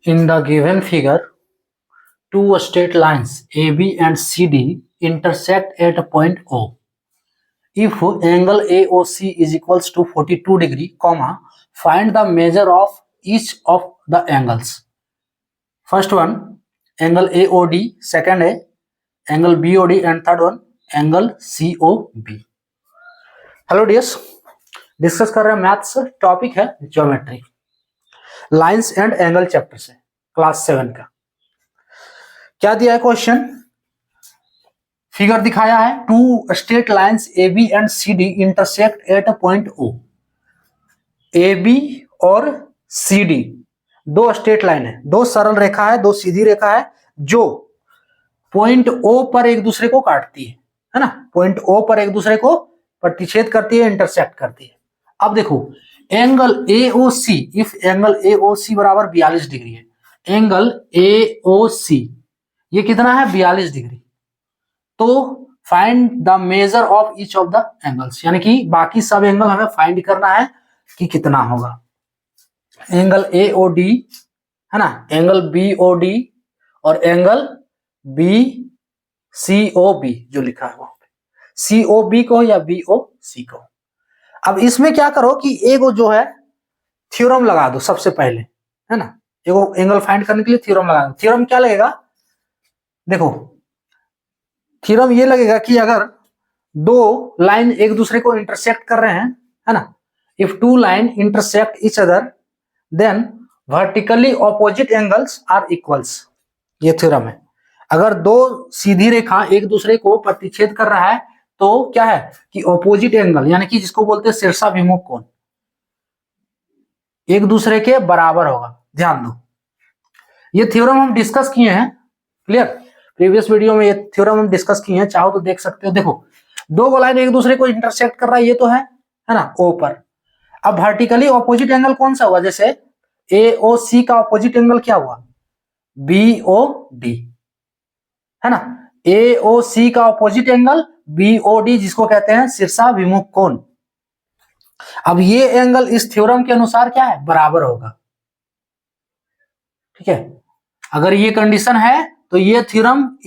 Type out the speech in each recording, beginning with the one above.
In the given figure, two straight lines AB and CD intersect at a point O. If angle AOC is equals to 42 degree, comma, find the measure of each of the angles. First one, angle AOD, second angle BOD, and third one, angle COB. Hello dears, discuss कर रहे हैं maths, topic है geometry, lines and angle chapter से, class 7 का। क्या दिया है question? Figure दिखाया है, two straight lines AB and CD intersect at a point O। AB और CD दो स्ट्रेट लाइन है, दो सरल रेखा है, दो सीधी रेखा है, जो पॉइंट O पर एक दूसरे को काटती है ना, पॉइंट O पर एक दूसरे को प्रतिच्छेद करती है, इंटरसेक्ट करती है। अब देखो angle AOC, if angle AOC बराबर 42 डिग्री है, एंगल AOC ये कितना है? 42 डिग्री। तो find the measure of each of the angles, यानी कि बाकी सब एंगल हमें फाइंड करना है कि कितना होगा। एंगल AOD है ना, एंगल BOD और एंगल BCOB जो लिखा है वहां पे, COB को या BOC को। अब इसमें क्या करो कि एगो जो है थ्योरम लगा दो सबसे पहले, है ना, एगो एंगल फाइंड करने के लिए थ्योरम लगा दो। थ्योरम क्या लगेगा? देखो थ्योरम ये लगेगा कि अगर दो लाइन एक दूसरे को इंटरसेक्ट कर रहे हैं, है ना, if two line intersect each other then vertically opposite angles are equals, ये थ्योरम है। अगर दो सीधी रेखा एक दूसरे को प्रतिच्छेद कर रहा है तो क्या है कि ऑपोजिट एंगल, यानी कि जिसको बोलते हैं शीर्षाभिमुख कोण, एक दूसरे के बराबर होगा। ध्यान दो, ये थ्योरम हम डिस्कस किए हैं, क्लियर, प्रीवियस वीडियो में ये थ्योरम हम डिस्कस किए हैं, चाहो तो देख सकते हो। देखो दो लाइन एक दूसरे को इंटरसेक्ट कर रहा है, ये तो है ना, O पर। अब वर्टिकली ऑपोजिट एंगल कौन सा हुआ? जैसे AOC का ऑपोजिट एंगल क्या हुआ? BOD, है ना, AOC का ऑपोजिट एंगल BOD, जिसको कहते हैं शीर्षाभिमुख कोण। अब ये एंगल इस थ्योरम के अनुसार क्या है? बराबर होगा, ठीक है। अगर ये कंडीशन है तो ये थ्योरम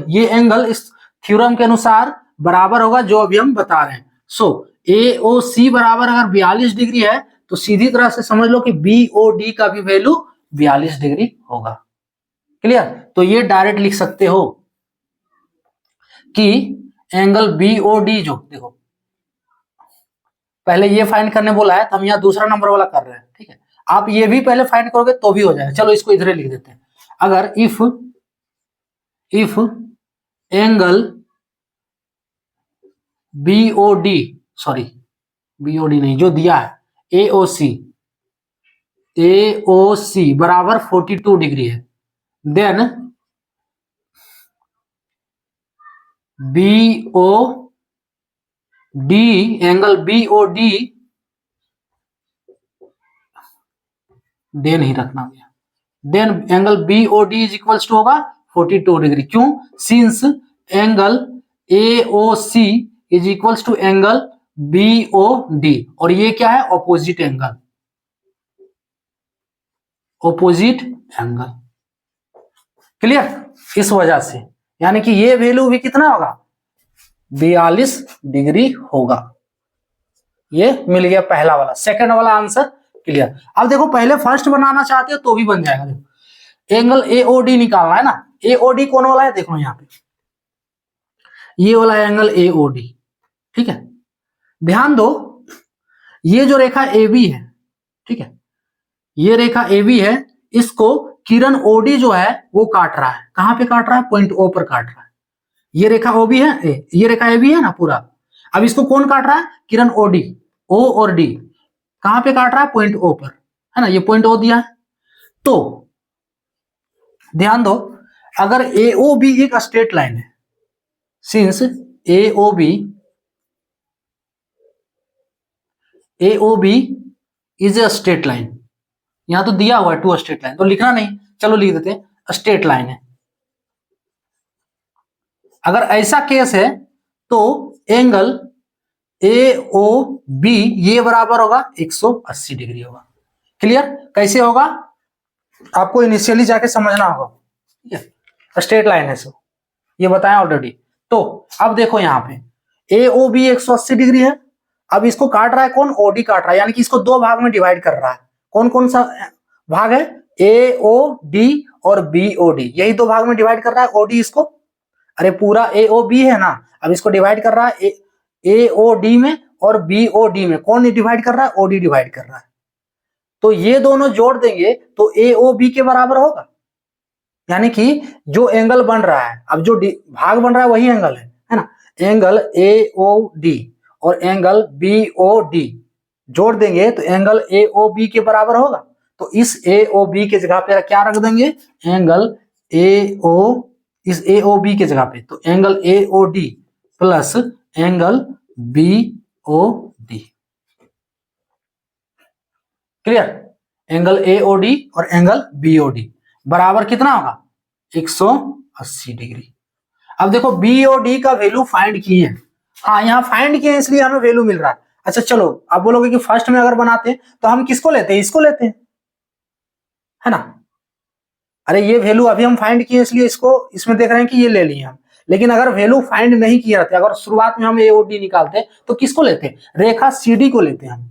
ये एंगल इस थ्योरम के अनुसार बराबर होगा, जो अभी हम बता रहे हैं। सो AOC बराबर अगर 42 डिग्री है तो सीधी तरह से समझ लो कि BOD का भी वैल्यू 42 डिग्री होगा, क्लियर। तो ये डायरेक्ट लिख सकते हो कि एंगल BOD जो, देखो पहले ये फाइंड करने बोला है तो हम यहाँ दूसरा नंबर वाला कर रहे हैं, ठीक है। आप ये भी पहले फाइंड करोगे तो भी हो जाएगा। चलो इसको इधर लिख देते हैं। अगर if angle BOD, sorry BOD नहीं, जो दिया है AOC बराबर 42 डिग्री है, देन BOD, एंगल BOD दे नहीं रखना गया, then angle BOD is equals to होगा 42 डिग्री। क्यों? Since angle AOC is equals to angle BOD, और ये क्या है? Opposite angle, opposite angle, clear. इस वजह से यानी कि ये वैल्यू भी कितना होगा? 42 डिग्री होगा। ये मिल गया पहला वाला, सेकंड वाला आंसर क्लियर। अब देखो पहले फर्स्ट बनाना चाहते हो तो भी बन जाएगा। देखो एंगल AOD निकालना है ना, AOD कौन वाला है? देखो यहाँ पे ये वाला एंगल AOD, ठीक है। ध्यान दो, ये जो रेखा AB है, ठीक है, ये रेखा AB है, इसको किरण OD जो है वो काट रहा है। कहां पे काट रहा है? पॉइंट O पर काट रहा है। ये रेखा OB है, ये रेखा AB है ना पूरा। अब इसको कौन काट रहा है? किरण OD, O और D कहां पे काट रहा है? पॉइंट O पर, है ना, ये पॉइंट O दिया है। तो ध्यान दो, अगर AOB एक स्ट्रेट लाइन है, since AOB is a straight line, यहां तो दिया हुआ है टू स्ट्रेट लाइन, तो लिखना नहीं, चलो लिख देते हैं स्ट्रेट लाइन है। अगर ऐसा केस है तो एंगल AOB ये बराबर होगा 180 डिग्री होगा, क्लियर। कैसे होगा? आपको इनिशियली जाके समझना होगा, ठीक है। स्ट्रेट लाइन है सो ये बताया ऑलरेडी। तो अब देखो यहाँ पे ए ओ बी 180 डिग्री है। अब इसको काट रहा है कौन, ओडी काट रहा है, यानी कि इसको दो भाग में डिवाइड कर रहा है। कौन कौन सा भाग है, ए ओ डी और बी ओ डी, यही दो भाग में डिवाइड कर रहा है। ओडी इसको, अरे पूरा ए ओ बी है ना, अब इसको डिवाइड कर रहा है ए ओ डी में और बी ओ डी में। कौन डिवाइड कर रहा है, ओडी डिवाइड कर रहा है। तो ये दोनों जोड़ देंगे तो ए ओ बी के बराबर होगा, यानी कि जो एंगल बन रहा है, अब जो भाग बन रहा है वही एंगल है ना। एंगल ए ओ डी और एंगल बी ओ डी जोड़ देंगे तो एंगल ए ओ बी के बराबर होगा। तो इस ए ओ बी के जगह पे क्या रख देंगे, एंगल ए ओ, इस ए ओ बी के जगह पे तो angle A O D plus angle B O D. Clear, angle A O D और एंगल बी ओ डी बराबर कितना होगा, 180 डिग्री। अब देखो बी ओ डी का वैल्यू फाइंड किए हैं, हाँ यहाँ फाइंड किए इसलिए हमें वैल्यू मिल रहा है। अच्छा चलो आप बोलोगे कि फर्स्ट में अगर बनाते तो हम किसको लेते हैं, इसको लेते हैं, है ना। अरे ये वैल्यू अभी हम फाइंड किए इसलिए इसको इसमें देख रहे हैं कि ये ले लिए हम, लेकिन अगर वैल्यू फाइंड नहीं किए रहते, अगर शुरुआत में हम ए ओ डी निकालते तो किसको लेते, रेखा सी डी को लेते हैं हम।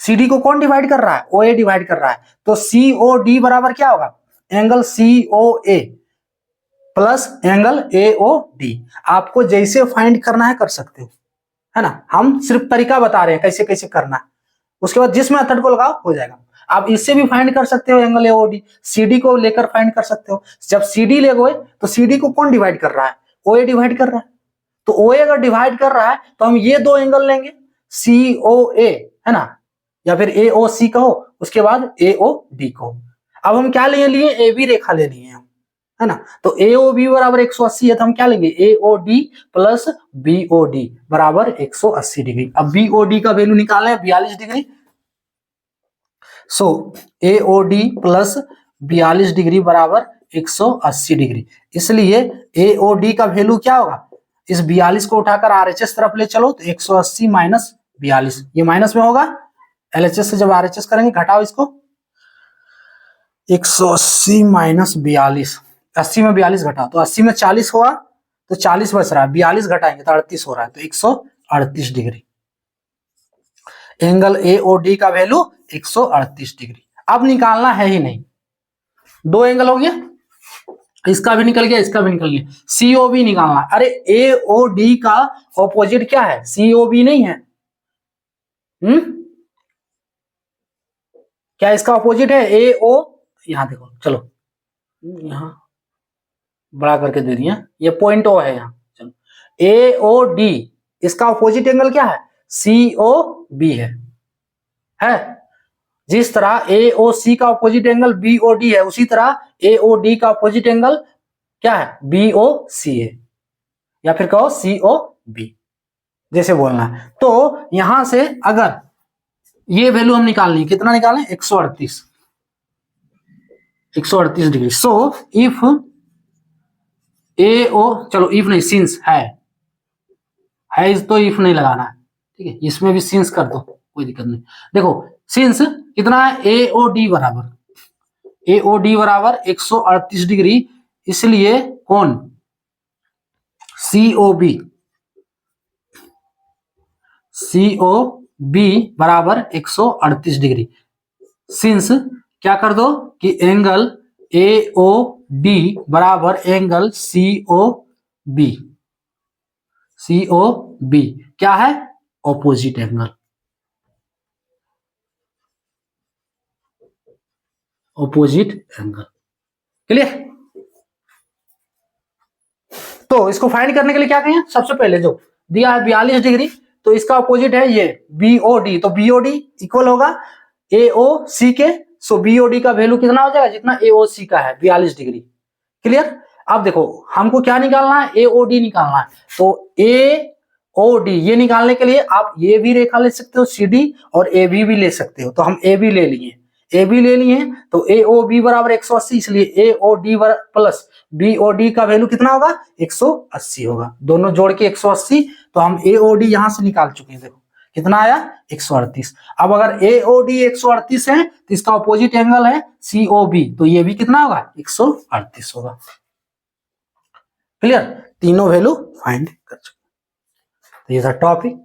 सी डी को कौन डिवाइड कर रहा है, ओ ए डिवाइड कर रहा है। तो सी ओ डी बराबर क्या होगा, angle C O A plus angle A O D. आपको जैसे फाइंड करना है कर सकते हो, है ना। हम सिर्फ तरीका बता रहे हैं कैसे कैसे करना है, उसके बाद जिस मेथड को लगाओ हो जाएगा। आप इससे भी फाइंड कर सकते हो angle A O D, C D को लेकर फाइंड कर सकते हो। जब सी डी ले गए तो सी डी को कौन डिवाइड कर रहा है, ओ ए डिवाइड कर रहा है। तो ओ ए अगर डिवाइड कर रहा है तो हम ये दो एंगल लेंगे, सी ओ ए, है ना, या फिर ए ओ सी कहो, उसके बाद ए ओ डी को। अब हम क्या लिए, ए बी रेखा ले लिए हम, है ना। तो ए ओ बी बराबर 180 है तो हम क्या लेंगे, A O D plus B O D बराबर 180 डिग्री। अब बी ओ डी का वैल्यू निकाले 42 degree. So A O D plus 42 degree बराबर 180 डिग्री। इसलिए ए ओ डी का वैल्यू क्या होगा, इस 42 को उठाकर आरएचएस तरफ ले चलो तो 180 माइनस 42, ये माइनस में होगा, एलएचएस से जब आरएचएस करेंगे घटाओ इसको, 180 माइनस 42, 80 में 42 घटा तो 80 में 40 हुआ तो 40 बच रहा है, 42 घटाएंगे तो 38 हो रहा है, तो 138 degree. Angle A O D का वैल्यू 138 डिग्री। अब निकालना है ही नहीं, दो एंगल हो गया, इसका भी निकल गया इसका भी निकल गया, सीओ बी निकालना। अरे ए ओ डी का ऑपोजिट क्या है, सीओ बी नहीं है, क्या इसका ऑपोजिट है ए ओ, यहां देखो चलो यहां बड़ा करके दे दिया, ये पॉइंट ओ है यहाँ, चलो ए ओ डी इसका ऑपोजिट एंगल क्या है, सी ओ बी है। जिस तरह ए ओ सी का opposite angle B O D है, उसी तरह ए ओ डी का ऑपोजिट एंगल क्या है, बी ओ सी है, या फिर कहो सी ओ बी, जैसे बोलना है। तो यहां से अगर ये वैल्यू हम निकालनी, कितना निकालें, 138 डिग्री। सो इफ ए ओ, चलो इफ नहीं सिंस है तो इफ नहीं लगाना है, ठीक है, इसमें भी सिंस कर दो कोई दिक्कत नहीं। देखो सिंस कितना है, ए ओ डी बराबर 138 डिग्री, इसलिए कौन, सी ओ बी बराबर 138 डिग्री। सिंस क्या कर दो कि एंगल ए ओ डी बराबर एंगल सी ओ बी क्या है, ऑपोजिट एंगल, क्लियर। तो इसको फाइंड करने के लिए क्या कहें, सबसे पहले जो दिया है 42 डिग्री, तो इसका अपोजिट है ये बीओडी, तो बीओडी इक्वल होगा एओसी के। सो बीओडी का वैल्यू कितना हो जाएगा, जितना एओसी का है 42 डिग्री। क्लियर। अब देखो हमको क्या निकालना है, एओडी निकालना है। तो एओडी ये निकालने के लिए आप ये भी रेखा ले सकते हो सीडी, और ए भी ले सकते हो। तो हम ए भी ले लिए, तो ए ओ बी बराबर 180, इसलिए A O D plus B O D का वैल्यू कितना होगा, 180 होगा, दोनों जोड़ के 180। तो हम ए ओ डी यहां से निकाल चुके हैं, देखो कितना आया 138। अब अगर एओडी 138 है तो इसका ऑपोजिट एंगल है सीओबी, तो ये भी कितना होगा 138 होगा। क्लियर, तीनों वैल्यू फाइंड कर चुके। तो ये था टॉपिक।